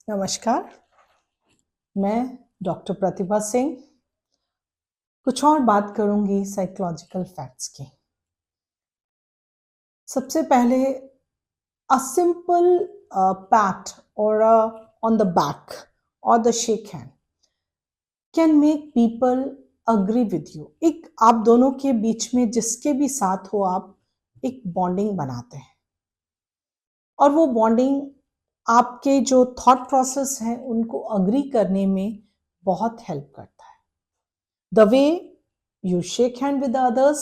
नमस्कार, मैं डॉक्टर प्रतिभा सिंह कुछ और बात करूंगी साइकोलॉजिकल फैक्ट्स की। सबसे पहले a simple pat or a on the back or the shake hand can make people agree with you। एक आप दोनों के बीच में जिसके भी साथ हो आप एक बॉन्डिंग बनाते हैं और वो बॉन्डिंग आपके जो थॉट प्रोसेस है उनको अग्री करने में बहुत हेल्प करता है। The way you shake hand with others,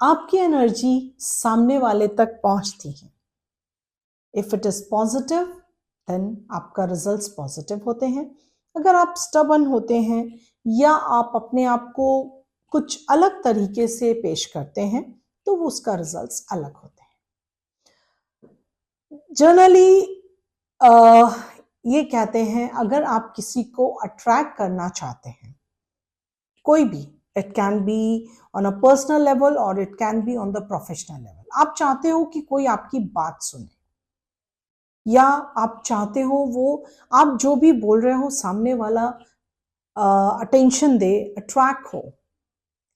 आपकी एनर्जी सामने वाले तक पहुंचती है। If it is positive then आपका रिजल्ट्स पॉजिटिव होते हैं। अगर आप स्टबन होते हैं या आप अपने आप को कुछ अलग तरीके से पेश करते हैं तो वो उसका रिजल्ट्स अलग होते हैं। जनरली ये कहते हैं अगर आप किसी को अट्रैक्ट करना चाहते हैं, कोई भी, it can be on a personal level और it can be on the professional level, आप चाहते हो कि कोई आपकी बात सुने या आप चाहते हो वो आप जो भी बोल रहे हो सामने वाला अटेंशन दे, अट्रैक्ट हो,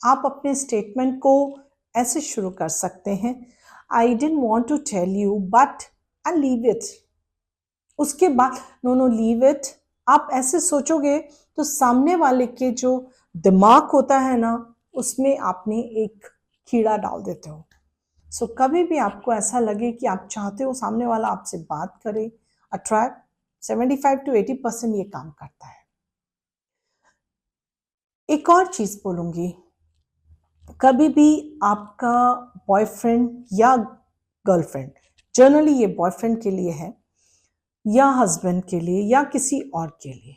आप अपने स्टेटमेंट को ऐसे शुरू कर सकते हैं, I didn't want to tell you but I leave it. उसके बाद नो नो लीव इट, आप ऐसे सोचोगे तो सामने वाले के जो दिमाग होता है ना उसमें आपने एक कीड़ा डाल देते हो। सो कभी भी आपको ऐसा लगे कि आप चाहते हो सामने वाला आपसे बात करे, अट्रैक्ट 75 to 80% ये काम करता है। एक और चीज बोलूंगी, कभी भी आपका बॉयफ्रेंड या गर्लफ्रेंड, जनरली ये बॉयफ्रेंड के लिए है या हस्बैंड के लिए या किसी और के लिए,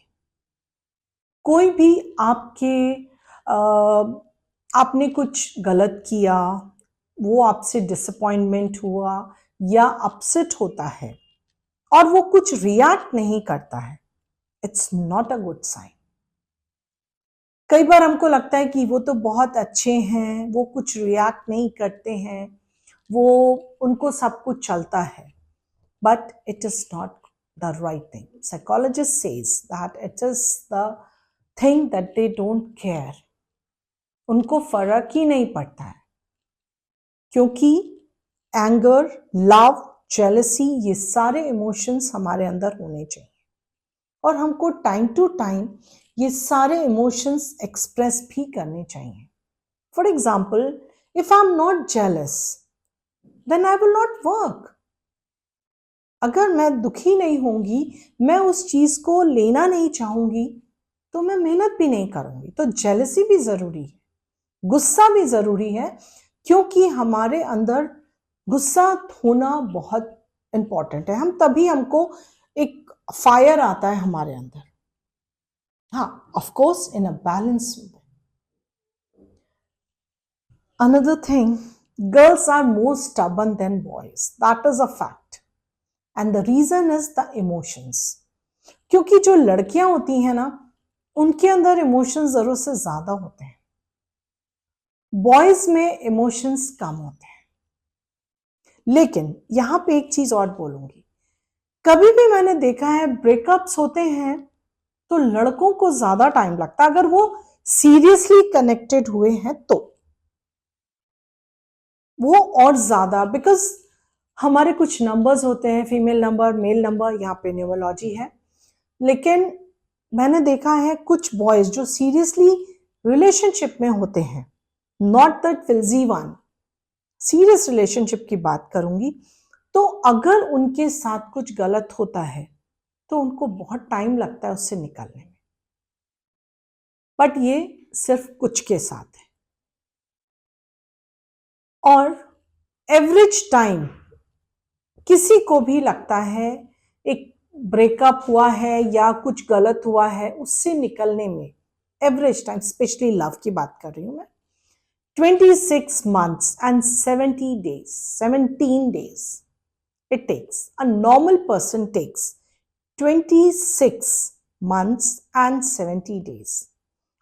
कोई भी आपने कुछ गलत किया, वो आपसे डिसअपॉइंटमेंट हुआ या अपसेट होता है और वो कुछ रिएक्ट नहीं करता है, it's not a good sign. कई बार हमको लगता है कि वो तो बहुत अच्छे हैं, वो कुछ रिएक्ट नहीं करते हैं, वो उनको सब कुछ चलता है, but it is not the right thing. Psychologist says that it is the thing that they don't care, उनको फर्क ही नहीं पड़ता है, क्योंकि एंगर, लव, जेलसी, ये सारे इमोशंस हमारे अंदर होने चाहिए और हमको टाइम टू टाइम ये सारे इमोशंस एक्सप्रेस भी करने चाहिए। For example, if I am not jealous then I will not work. अगर मैं दुखी नहीं होंगी, मैं उस चीज को लेना नहीं चाहूंगी तो मैं मेहनत भी नहीं करूंगी। तो जेलसी भी जरूरी है, गुस्सा भी जरूरी है, क्योंकि हमारे अंदर गुस्सा होना बहुत इंपॉर्टेंट है। हम तभी हमको एक फायर आता है हमारे अंदर, हाँ, of course in a balance way. Another thing, girls are more stubborn than boys, that is a fact, and the reason is the emotions। क्योंकि जो लड़कियां होती हैं ना उनके अंदर इमोशंस जरूरत से ज्यादा होते हैं, बॉयज में इमोशंस कम होते हैं। लेकिन यहां पे एक चीज और बोलूंगी, कभी भी मैंने देखा है ब्रेकअप्स होते हैं तो लड़कों को ज्यादा टाइम लगता है, अगर वो सीरियसली कनेक्टेड हुए हैं तो वो और ज्यादा, बिकॉज हमारे कुछ नंबर्स होते हैं, फीमेल नंबर, मेल नंबर, यहाँ पे न्यूमरोलॉजी है। लेकिन मैंने देखा है कुछ बॉयज जो सीरियसली रिलेशनशिप में होते हैं, not that flimsy one, serious relationship की बात करूंगी, तो अगर उनके साथ कुछ गलत होता है तो उनको बहुत टाइम लगता है उससे निकलने में, बट ये सिर्फ कुछ के साथ है। और एवरेज टाइम किसी को भी लगता है, एक ब्रेकअप हुआ है या कुछ गलत हुआ है उससे निकलने में एवरेज टाइम, स्पेशली लव की बात कर रही हूं मैं, 26 months and 70 days, 17 days it takes। A normal person takes 26 months and 70 days,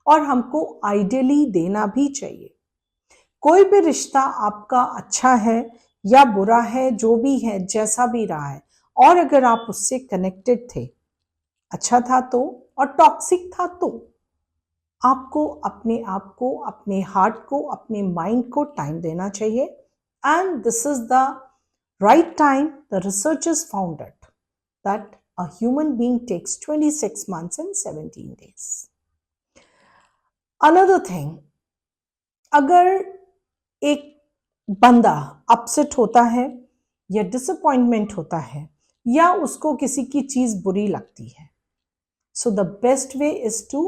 और हमको आइडियली देना भी चाहिए। कोई भी रिश्ता आपका अच्छा है या बुरा है, जो भी है, जैसा भी रहा है, और अगर आप उससे कनेक्टेड थे अच्छा था तो, और टॉक्सिक था तो आपको अपने आप को, अपने हार्ट को, अपने माइंड को टाइम देना चाहिए. And this is the right time. The researchers found it that a human being takes 26 months and 17 days. Another thing, अगर एक बंदा अपसेट होता है या डिसअपॉइंटमेंट होता है या उसको किसी की चीज बुरी लगती है, so the best way is to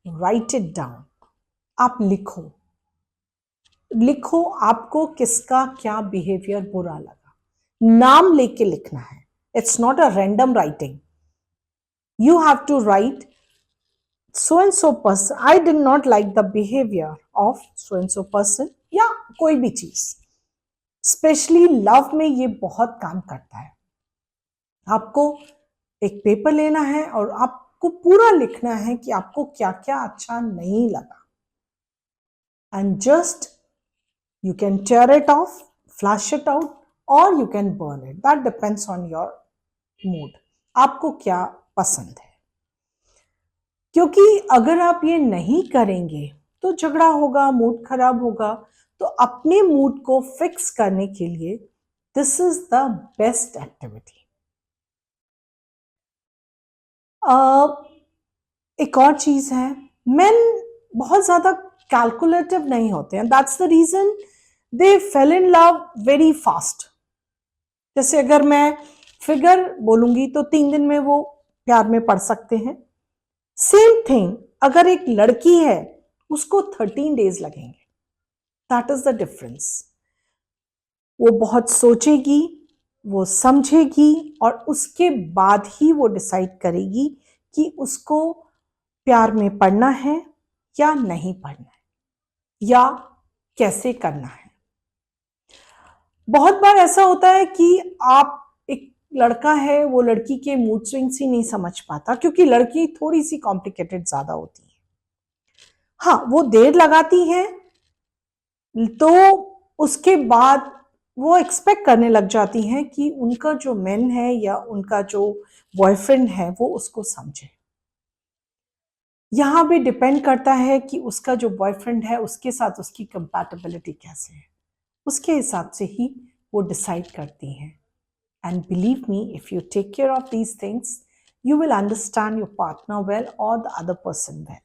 write it down. आप लिखो, लिखो आपको किसका क्या बिहेवियर बुरा लगा. नाम लेके लिखना है. It's not a random writing. You have to write so and so person, I did not like the behavior of so and so person, या कोई भी चीज. स्पेशली लव में ये बहुत काम करता है. आपको एक पेपर लेना है और आपको पूरा लिखना है कि आपको क्या क्या अच्छा नहीं लगा. And just you can tear it off, flush it out, or you can burn it. That depends on your mood. आपको क्या पसंद है. क्योंकि अगर आप ये नहीं करेंगे तो झगड़ा होगा, मूड खराब होगा. तो अपने मूड को फिक्स करने के लिए this is the best activity. एक और चीज है, मेन बहुत ज्यादा कैलकुलेटिव नहीं होते हैं. That's the reason they fail in love very fast. जैसे अगर मैं फिगर बोलूंगी तो 3 दिन में वो प्यार में पड़ सकते हैं. सेम थिंग अगर एक लड़की है उसको 13 डेज लगेंगे. That is the difference. वो बहुत सोचेगी, वो समझेगी और उसके बाद ही वो डिसाइड करेगी कि उसको प्यार में पड़ना है या नहीं पड़ना है या कैसे करना है. बहुत बार ऐसा होता है कि आप, एक लड़का है वो लड़की के मूड स्विंग्स ही नहीं समझ पाता क्योंकि लड़की थोड़ी सी कॉम्प्लिकेटेड ज्यादा होती है. हाँ, वो देर लगाती है तो उसके बाद वो एक्सपेक्ट करने लग जाती हैं कि उनका जो मैन है या उनका जो बॉयफ्रेंड है वो उसको समझे. यहाँ भी डिपेंड करता है कि उसका जो बॉयफ्रेंड है उसके साथ उसकी कंपैटिबिलिटी कैसे है. उसके हिसाब से ही वो डिसाइड करती हैं. And believe me, if you take care of these things, you will understand your partner well or the other person well.